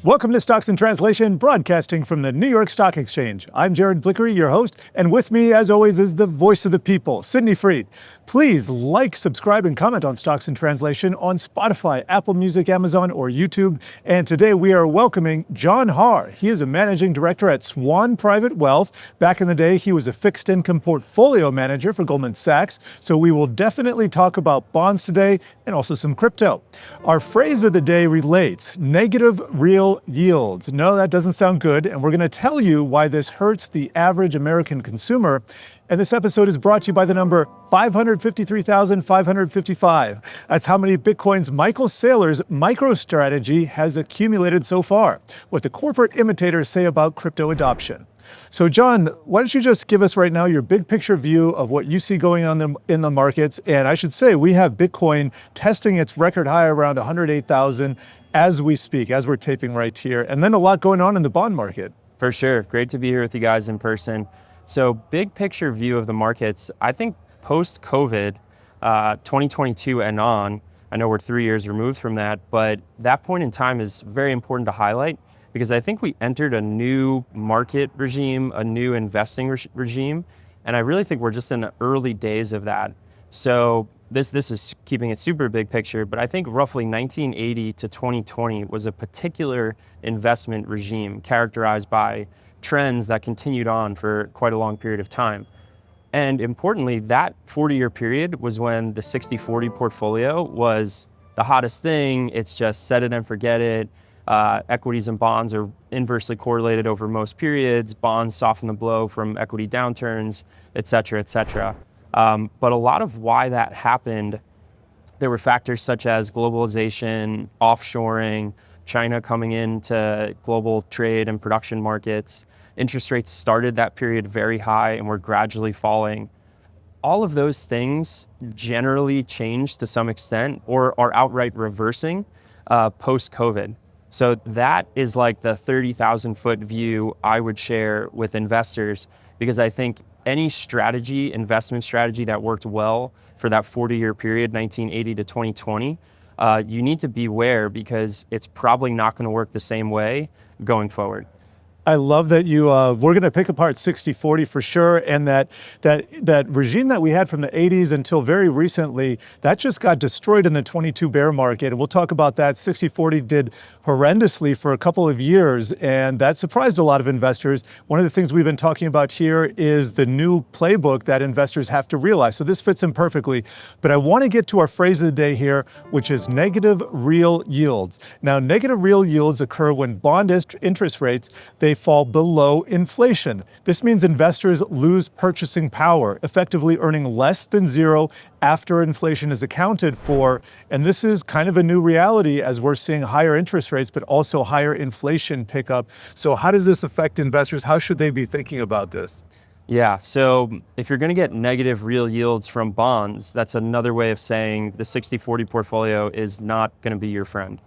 Welcome to Stocks in Translation, broadcasting from the New York Stock Exchange. I'm Jared Blikre, your host, and with me, as always, is the voice of the people, Sydnee Freed. Please like, subscribe, and comment on Stocks in Translation on Spotify, Apple Music, Amazon, or YouTube. And today we are welcoming John Haar. He is a managing director at Swan Private Wealth. Back in the day, he was a fixed income portfolio manager for Goldman Sachs. So we will definitely talk about bonds today and also some crypto. Our phrase of the day relates, negative real yields. No, that doesn't sound good, and we're going to tell you why this hurts the average American consumer. And this episode is brought to you by the number 553,555. That's how many Bitcoins Michael Saylor's MicroStrategy has accumulated so far. What the corporate imitators say about crypto adoption. So John, why don't you just give us right now your big picture view of what you see going on in the markets? And I should say we have Bitcoin testing its record high around 108,000 as we speak, as we're taping right here. And then a lot going on in the bond market. For sure. Great to be here with you guys in person. So big picture view of the markets, I think post-COVID, 2022 and on, I know we're 3 years removed from that, but that point in time is very important to highlight because I think we entered a new market regime, a new investing regime, and I really think we're just in the early days of that. So this is keeping it super big picture, but I think roughly 1980 to 2020 was a particular investment regime characterized by trends that continued on for quite a long period of time. And importantly, that 40-year period was when the 60-40 portfolio was the hottest thing. It's just set it and forget it. Equities and bonds are inversely correlated over most periods. Bonds soften the blow from equity downturns, et cetera, et cetera. But a lot of why that happened, there were factors such as globalization, offshoring, China coming into global trade and production markets. Interest rates started that period very high and were gradually falling. All of those things generally changed to some extent or are outright reversing post-COVID. So that is like the 30,000 foot view I would share with investors, because I think any strategy, investment strategy that worked well for that 40-year period, 1980 to 2020, you need to beware because it's probably not going to work the same way going forward. I love that we're going to pick apart 60-40 for sure, and that regime that we had from the 80s until very recently, that just got destroyed in the 22 bear market, and we'll talk about that. 60-40 did horrendously for a couple of years, and that surprised a lot of investors. One of the things we've been talking about here is the new playbook that investors have to realize. So this fits in perfectly, but I want to get to our phrase of the day here, which is negative real yields. Now, negative real yields occur when bond interest rates, they fall below inflation. This means investors lose purchasing power, effectively earning less than zero after inflation is accounted for. And this is kind of a new reality as we're seeing higher interest rates, but also higher inflation pickup. So how does this affect investors? How should they be thinking about this? Yeah, so if you're going to get negative real yields from bonds, that's another way of saying the 60-40 portfolio is not going to be your friend.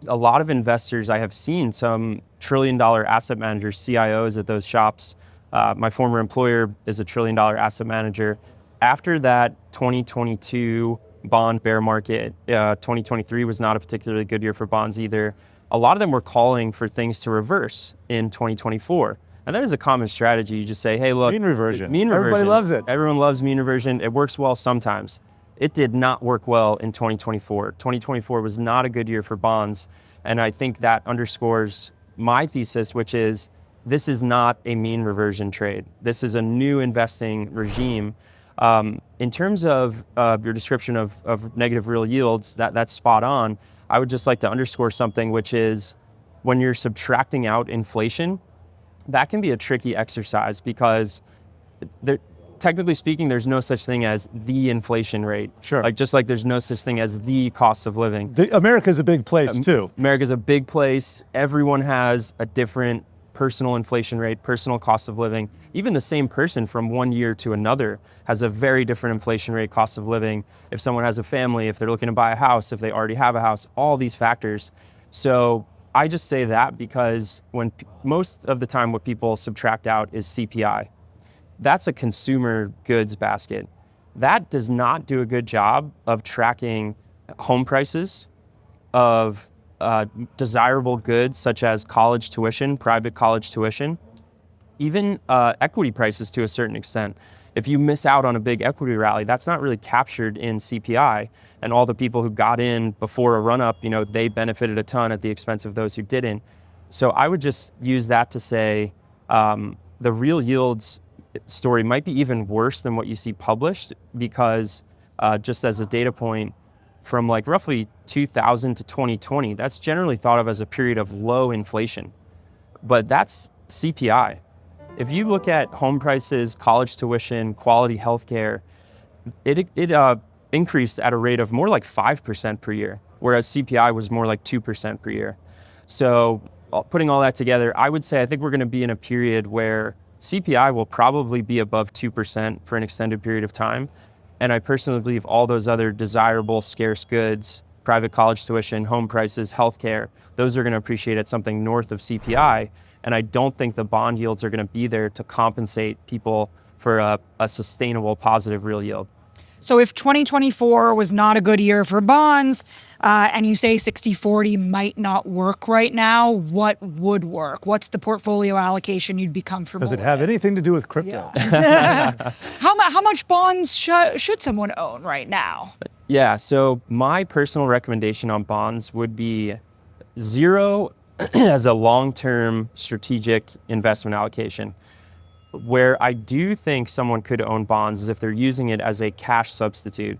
A lot of investors, I have seen some trillion-dollar asset managers, CIOs at those shops. My former employer is a trillion-dollar asset manager. After that 2022 bond bear market, 2023 was not a particularly good year for bonds either. A lot of them were calling for things to reverse in 2024. And that is a common strategy. You just say, hey, look. Mean reversion. Mean reversion. Everybody loves it. Everyone loves mean reversion. It works well sometimes. It did not work well in 2024. 2024 was not a good year for bonds. And I think that underscores my thesis, which is this is not a mean reversion trade. This is a new investing regime. In terms of your description of negative real yields, that's spot on. I would just like to underscore something, which is when you're subtracting out inflation, that can be a tricky exercise because technically speaking, there's no such thing as the inflation rate. Sure. Just like there's no such thing as the cost of living. America's a big place too. America's a big place. Everyone has a different personal inflation rate, personal cost of living. Even the same person from one year to another has a very different inflation rate, cost of living. If someone has a family, if they're looking to buy a house, if they already have a house, all these factors. So I just say that because when most of the time what people subtract out is CPI. That's a consumer goods basket. That does not do a good job of tracking home prices, of desirable goods such as college tuition, private college tuition, even equity prices to a certain extent. If you miss out on a big equity rally, that's not really captured in CPI. And all the people who got in before a run-up, they benefited a ton at the expense of those who didn't. So I would just use that to say the real yields story might be even worse than what you see published, because just as a data point, from like roughly 2000 to 2020, that's generally thought of as a period of low inflation. But that's CPI. If you look at home prices, college tuition, quality healthcare, it increased at a rate of more like 5% per year, whereas CPI was more like 2% per year. So putting all that together, I would say I think we're going to be in a period where CPI will probably be above 2% for an extended period of time. And I personally believe all those other desirable, scarce goods, private college tuition, home prices, healthcare, those are going to appreciate at something north of CPI. And I don't think the bond yields are going to be there to compensate people for a sustainable positive real yield. So if 2024 was not a good year for bonds, and you say 60-40 might not work right now, what would work? What's the portfolio allocation you'd be comfortable with? Does it have anything to do with crypto? Yeah. How much bonds should someone own right now? Yeah, so my personal recommendation on bonds would be 0 as a long-term strategic investment allocation. Where I do think someone could own bonds is if they're using it as a cash substitute.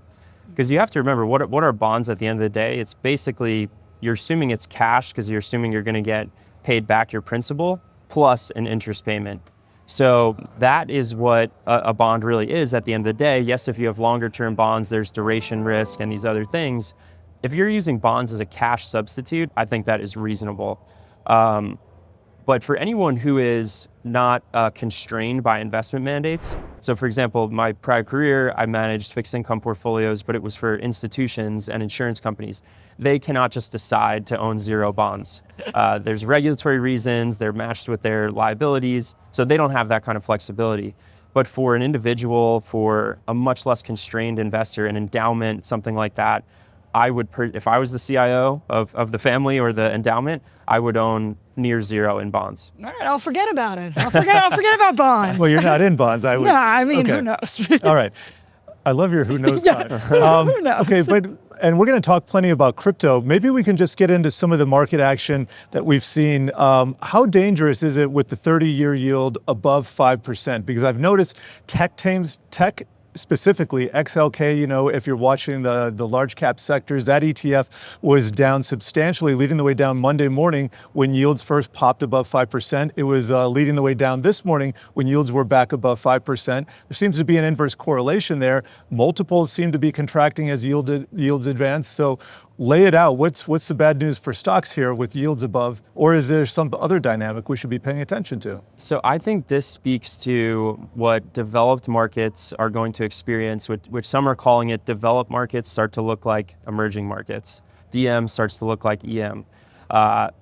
Because you have to remember, what are bonds at the end of the day? It's basically, you're assuming it's cash because you're assuming you're going to get paid back your principal plus an interest payment. So that is what a bond really is at the end of the day. Yes, if you have longer term bonds, there's duration risk and these other things. If you're using bonds as a cash substitute, I think that is reasonable. But for anyone who is not constrained by investment mandates, so for example, my prior career, I managed fixed income portfolios, but it was for institutions and insurance companies. They cannot just decide to own 0 bonds. There's regulatory reasons, they're matched with their liabilities, so they don't have that kind of flexibility. But for an individual, for a much less constrained investor, an endowment, something like that, I would, if I was the CIO of the family or the endowment, I would own near 0 in bonds. All right, I'll forget about it. I'll forget about bonds. Well, you're not in bonds. I would. No, I mean, Okay. who knows? All right. I love your who knows Yeah. part. Who knows? Okay, and we're going to talk plenty about crypto. Maybe we can just get into some of the market action that we've seen. How dangerous is it with the 30-year yield above 5%? Because I've noticed tech specifically XLK, if you're watching the large cap sectors, that ETF was down substantially, leading the way down Monday morning when yields first popped above 5%. It was leading the way down this morning when yields were back above 5%. There seems to be an inverse correlation there. Multiples seem to be contracting as yields advance. So lay it out. What's the bad news for stocks here with yields above, or is there some other dynamic we should be paying attention to? So I think this speaks to what developed markets are going to experience, which some are calling it developed markets start to look like emerging markets. DM starts to look like EM.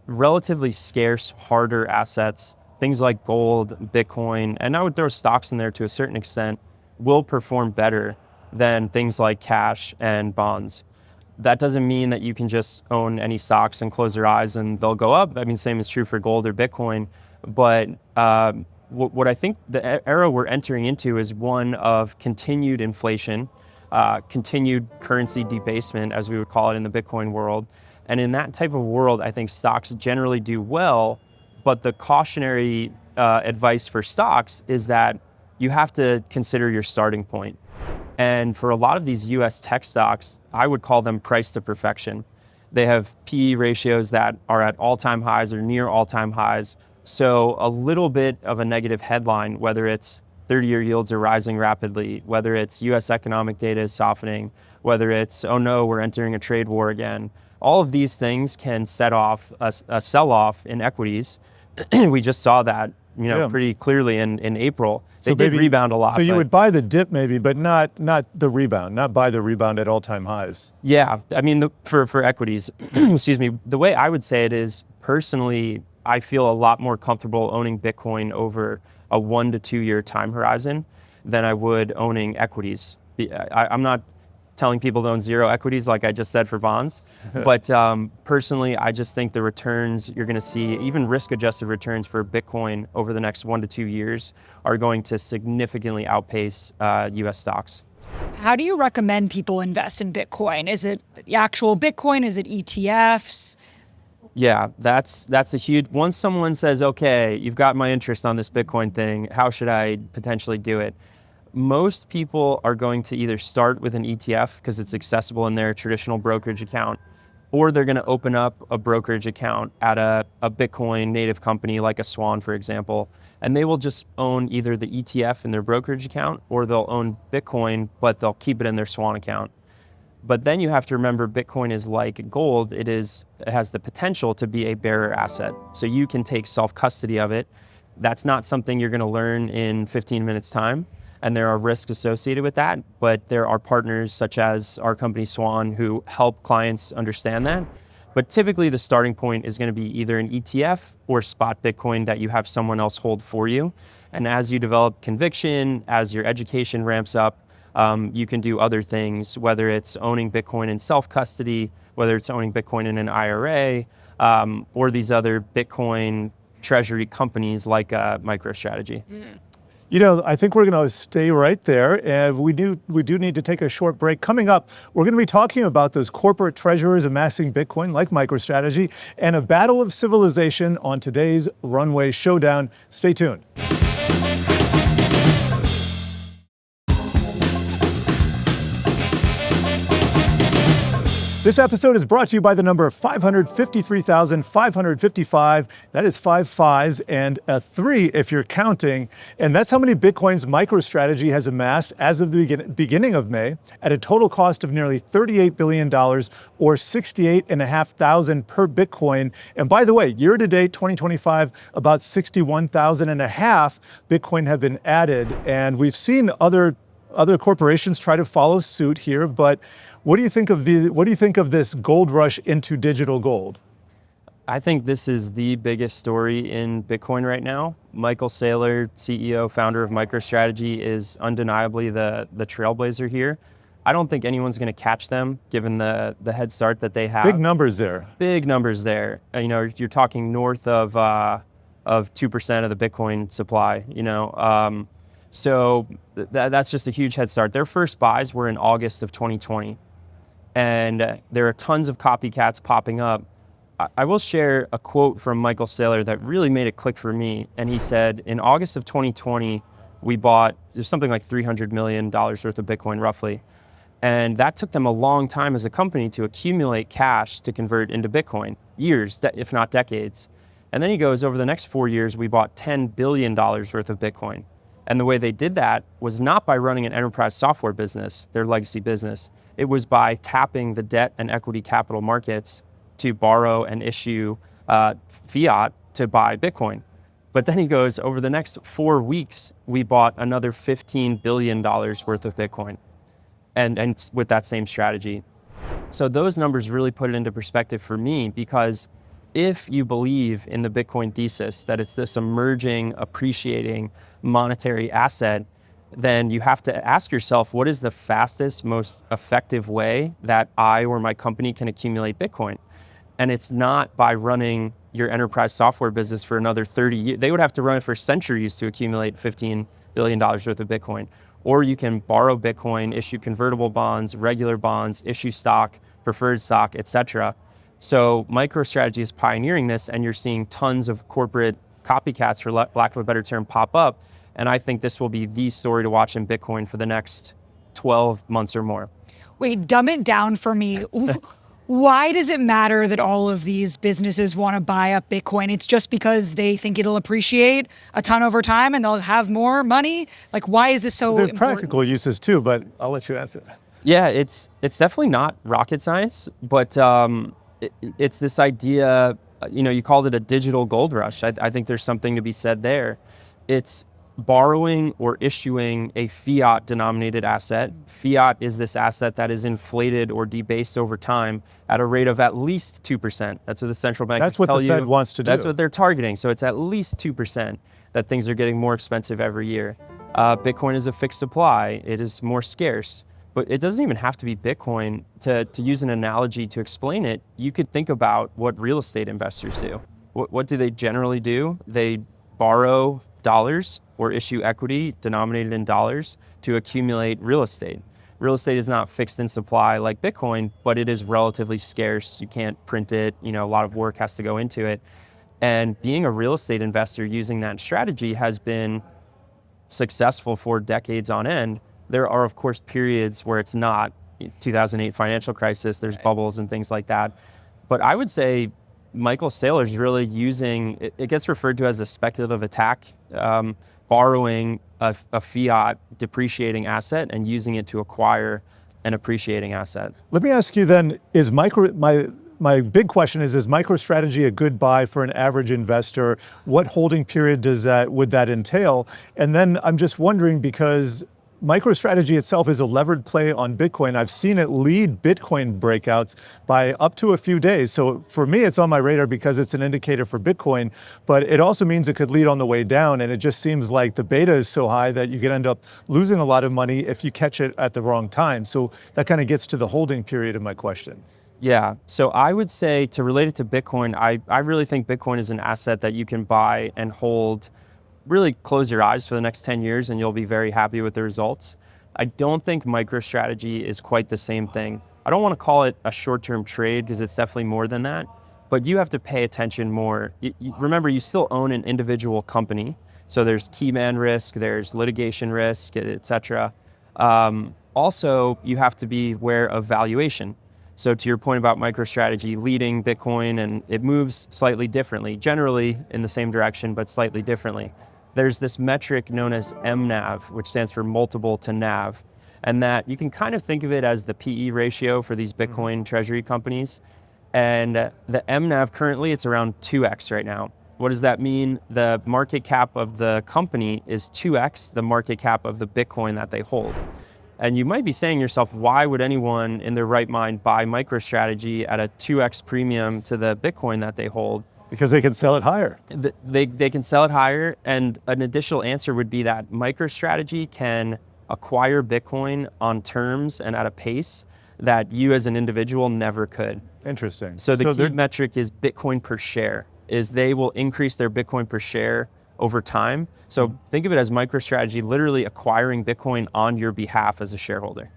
Relatively scarce, harder assets, things like gold, Bitcoin, and I would throw stocks in there to a certain extent, will perform better than things like cash and bonds. That doesn't mean that you can just own any stocks and close your eyes and they'll go up. I mean, same is true for gold or Bitcoin. But what I think the era we're entering into is one of continued inflation, continued currency debasement, as we would call it in the Bitcoin world. And in that type of world, I think stocks generally do well. But the cautionary advice for stocks is that you have to consider your starting point. And for a lot of these US tech stocks, I would call them priced to perfection. They have PE ratios that are at all-time highs or near all-time highs. So a little bit of a negative headline, whether it's 30-year yields are rising rapidly, whether it's US economic data is softening, whether it's, oh no, we're entering a trade war again. All of these things can set off a sell-off in equities. We just saw that pretty clearly in April. They did rebound a lot. So you would buy the dip maybe, but not the rebound, not buy the rebound at all-time highs. Yeah, I mean, for equities, excuse me, the way I would say it is, personally, I feel a lot more comfortable owning Bitcoin over a 1 to 2 year time horizon than I would owning equities. I'm not telling people to own zero equities like I just said for bonds. But personally, I just think the returns you're going to see, even risk-adjusted returns for Bitcoin over the next 1 to 2 years are going to significantly outpace US stocks. How do you recommend people invest in Bitcoin? Is it the actual Bitcoin? Is it ETFs? Yeah, that's a huge, once someone says, okay, you've got my interest on this Bitcoin thing, how should I potentially do it? Most people are going to either start with an ETF because it's accessible in their traditional brokerage account, or they're going to open up a brokerage account at a Bitcoin native company like a Swan, for example, and they will just own either the ETF in their brokerage account or they'll own Bitcoin, but they'll keep it in their Swan account. But then you have to remember Bitcoin is like gold. It has the potential to be a bearer asset. So you can take self-custody of it. That's not something you're going to learn in 15 minutes time. And there are risks associated with that, but there are partners such as our company Swan who help clients understand that. But typically the starting point is going to be either an ETF or spot Bitcoin that you have someone else hold for you. And as you develop conviction, as your education ramps up, you can do other things, whether it's owning Bitcoin in self-custody, whether it's owning Bitcoin in an IRA, or these other Bitcoin treasury companies like MicroStrategy. You know, I think we're going to stay right there, and we do need to take a short break. Coming up, we're going to be talking about those corporate treasurers amassing Bitcoin like MicroStrategy and a battle of civilization on today's Runway Showdown. Stay tuned. This episode is brought to you by the number 553,555. That is 5 5s and a 3 if you're counting. And that's how many Bitcoins MicroStrategy has amassed as of the beginning of May at a total cost of nearly $38 billion or $68,500 per Bitcoin. And by the way, year to date, 2025, about 61,500 Bitcoin have been added. And we've seen other corporations try to follow suit here, but what do you think of this gold rush into digital gold? I think this is the biggest story in Bitcoin right now. Michael Saylor, CEO, founder of MicroStrategy, is undeniably the trailblazer here. I don't think anyone's going to catch them, given the head start that they have. Big numbers there. Big numbers there. You know, you're talking north of 2% of the Bitcoin supply. You know, so that's just a huge head start. Their first buys were in August of 2020. And there are tons of copycats popping up. I will share a quote from Michael Saylor that really made it click for me. And he said, in August of 2020, we bought, there's something like $300 million worth of Bitcoin roughly. And that took them a long time as a company to accumulate cash to convert into Bitcoin, years, if not decades. And then he goes, over the next 4 years, we bought $10 billion worth of Bitcoin. And the way they did that was not by running an enterprise software business, their legacy business. It was by tapping the debt and equity capital markets to borrow and issue fiat to buy Bitcoin. But then he goes, over the next 4 weeks, we bought another $15 billion worth of Bitcoin, and with that same strategy. So those numbers really put it into perspective for me, because if you believe in the Bitcoin thesis, that it's this emerging, appreciating monetary asset, then you have to ask yourself, what is the fastest, most effective way that I or my company can accumulate Bitcoin? And it's not by running your enterprise software business for another 30 years. They would have to run it for centuries to accumulate $15 billion worth of Bitcoin. Or you can borrow Bitcoin, issue convertible bonds, regular bonds, issue stock, preferred stock, etc. So MicroStrategy is pioneering this, and you're seeing tons of corporate copycats, for lack of a better term, pop up. And I think this will be the story to watch in Bitcoin for the next 12 months or more. Wait, dumb it down for me. Why does it matter that all of these businesses want to buy up Bitcoin? It's just because they think it'll appreciate a ton over time and they'll have more money? Like, why is this so There are important? practical uses too, but I'll let you answer. Yeah, it's definitely not rocket science, but it's this idea, you know, you called it a digital gold rush. I think there's something to be said there. It's borrowing or issuing a fiat denominated asset. Fiat is this asset that is inflated or debased over time at a rate of at least 2%. That's what the central bank That's what the Fed wants to do. That's what they're targeting. So it's at least 2% that things are getting more expensive every year. Bitcoin is a fixed supply. It is more scarce. But it doesn't even have to be Bitcoin. To use an analogy to explain it, you could think about what real estate investors do. What do they generally do? They borrow dollars or issue equity denominated in dollars to accumulate real estate. Real estate is not fixed in supply like Bitcoin, but it is relatively scarce. You can't print it. A lot of work has to go into it. And being a real estate investor using that strategy has been successful for decades on end. There are, of course, periods where it's not. 2008 financial crisis, there's bubbles and things like that. But I would say Michael Saylor's really using, it gets referred to as a speculative attack, borrowing a fiat depreciating asset and using it to acquire an appreciating asset. Let me ask you then, my big question is MicroStrategy a good buy for an average investor? What holding period would that entail? And then I'm just wondering, because MicroStrategy itself is a levered play on Bitcoin. I've seen it lead Bitcoin breakouts by up to a few days. So for me, it's on my radar because it's an indicator for Bitcoin, but it also means it could lead on the way down. And it just seems like the beta is so high that you could end up losing a lot of money if you catch it at the wrong time. So that kind of gets to the holding period of my question. Yeah, so I would say, to relate it to Bitcoin, I really think Bitcoin is an asset that you can buy and hold. Really close your eyes for the next 10 years and you'll be very happy with the results. I don't think MicroStrategy is quite the same thing. I don't want to call it a short-term trade because it's definitely more than that, but you have to pay attention more. Remember, you still own an individual company, so there's key man risk, there's litigation risk, etc. Also, you have to be aware of valuation. So to your point about MicroStrategy leading Bitcoin, and it moves slightly differently, generally in the same direction, but slightly differently. There's this metric known as MNAV, which stands for multiple to NAV. And that you can kind of think of it as the PE ratio for these Bitcoin treasury companies. And the MNAV currently, it's around 2x right now. What does that mean? The market cap of the company is 2x the market cap of the Bitcoin that they hold. And you might be saying to yourself, why would anyone in their right mind buy MicroStrategy at a 2x premium to the Bitcoin that they hold? Because they can sell it higher. They can sell it higher. And an additional answer would be that MicroStrategy can acquire Bitcoin on terms and at a pace that you as an individual never could. Interesting. So the key metric is Bitcoin per share, is they will increase their Bitcoin per share over time. So think of it as MicroStrategy literally acquiring Bitcoin on your behalf as a shareholder.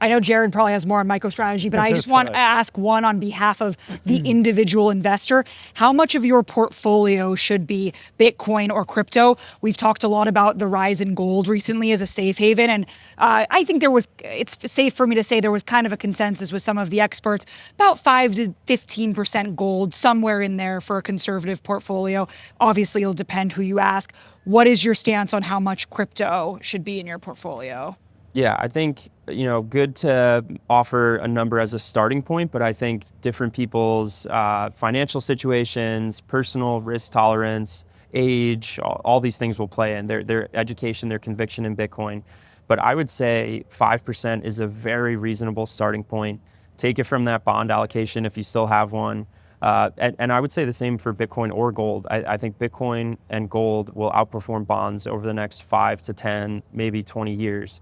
I know Jared probably has more on MicroStrategy, but I just want to ask one on behalf of the individual investor. How much of your portfolio should be Bitcoin or crypto? We've talked a lot about the rise in gold recently as a safe haven, and I think it's safe for me to say there was kind of a consensus with some of the experts, about 5 to 15% gold, somewhere in there for a conservative portfolio. Obviously, it'll depend who you ask. What is your stance on how much crypto should be in your portfolio? Yeah, I think, good to offer a number as a starting point, but I think different people's financial situations, personal risk tolerance, age, all these things will play in, their education, their conviction in Bitcoin. But I would say 5% is a very reasonable starting point. Take it from that bond allocation if you still have one. And I would say the same for Bitcoin or gold. I think Bitcoin and gold will outperform bonds over the next 5 to 10, maybe 20 years.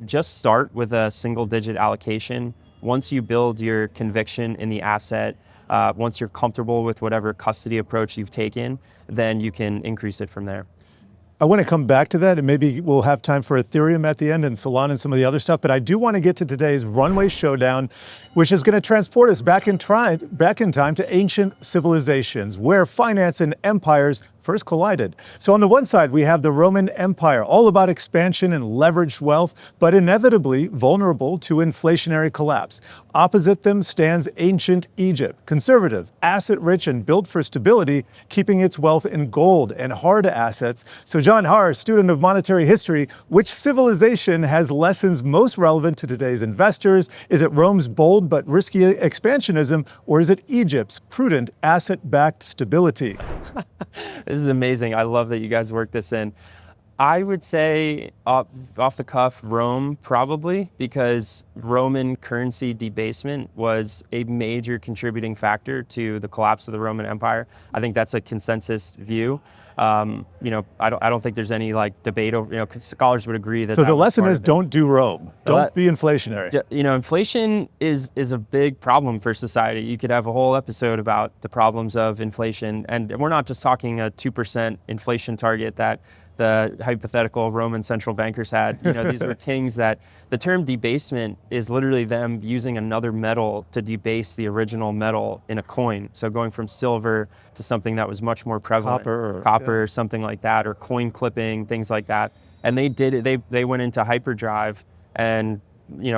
Just start with a single-digit allocation. Once you build your conviction in the asset, once you're comfortable with whatever custody approach you've taken, then you can increase it from there. I want to come back to that, and maybe we'll have time for Ethereum at the end and Solana and some of the other stuff, but I do want to get to today's runway showdown, which is going to transport us back in time to ancient civilizations, where finance and empires first collided. So on the one side, we have the Roman Empire, all about expansion and leveraged wealth, but inevitably vulnerable to inflationary collapse. Opposite them stands ancient Egypt, conservative, asset-rich, and built for stability, keeping its wealth in gold and hard assets. So John Haar, student of monetary history, which civilization has lessons most relevant to today's investors? Is it Rome's bold but risky expansionism, or is it Egypt's prudent asset-backed stability? This is amazing. I love that you guys worked this in. I would say off the cuff, Rome probably, because Roman currency debasement was a major contributing factor to the collapse of the Roman Empire. I think that's a consensus view. I don't think there's any like debate over. Scholars would agree that. So that the was lesson part is of it. don't do Rome. Don't be inflationary. Inflation is a big problem for society. You could have a whole episode about the problems of inflation, and we're not just talking a 2% inflation target that the hypothetical Roman central bankers had. These were kings that the term debasement is literally them using another metal to debase the original metal in a coin. So going from silver to something that was much more prevalent, copper or something like that, or coin clipping, things like that. And they did it. They went into hyperdrive and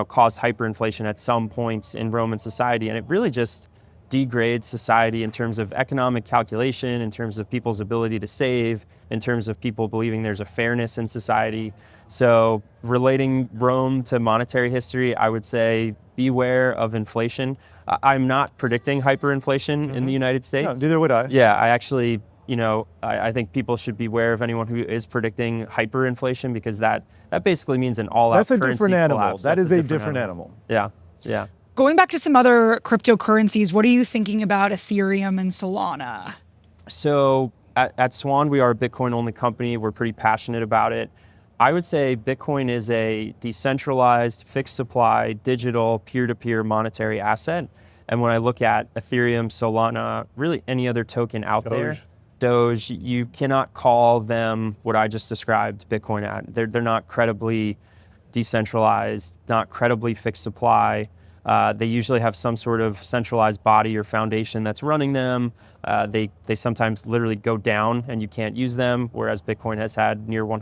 caused hyperinflation at some points in Roman society, and it really just degrades society in terms of economic calculation, in terms of people's ability to save, in terms of people believing there's a fairness in society. So relating Rome to monetary history, I would say beware of inflation. I'm not predicting hyperinflation in the United States. No, neither would I. Yeah, I actually, I think people should beware of anyone who is predicting hyperinflation, because that basically means an all-out currency That's a different animal. collapse. That That's is a different animal. Yeah. Going back to some other cryptocurrencies, what are you thinking about Ethereum and Solana? So at Swan, we are a Bitcoin-only company. We're pretty passionate about it. I would say Bitcoin is a decentralized, fixed supply, digital, peer-to-peer monetary asset. And when I look at Ethereum, Solana, really any other token out there, Doge, you cannot call them what I just described Bitcoin at. They're not credibly decentralized, not credibly fixed supply. They usually have some sort of centralized body or foundation that's running them. They sometimes literally go down and you can't use them, whereas Bitcoin has had near 100%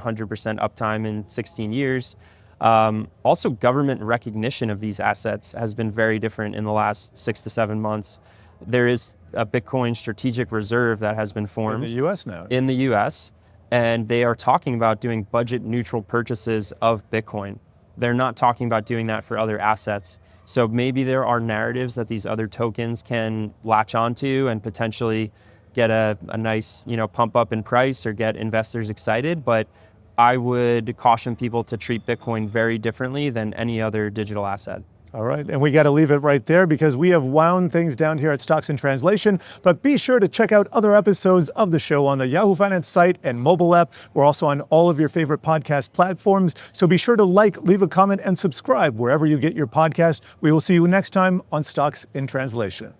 uptime in 16 years. Also, government recognition of these assets has been very different in the last 6 to 7 months. There is a Bitcoin strategic reserve that has been formed. In the U.S. now. In the U.S., and they are talking about doing budget neutral purchases of Bitcoin. They're not talking about doing that for other assets. So maybe there are narratives that these other tokens can latch onto and potentially get a nice, pump up in price or get investors excited. But I would caution people to treat Bitcoin very differently than any other digital asset. All right, and we got to leave it right there because we have wound things down here at Stocks in Translation. But be sure to check out other episodes of the show on the Yahoo Finance site and mobile app. We're also on all of your favorite podcast platforms. So be sure to leave a comment, and subscribe wherever you get your podcast. We will see you next time on Stocks in Translation.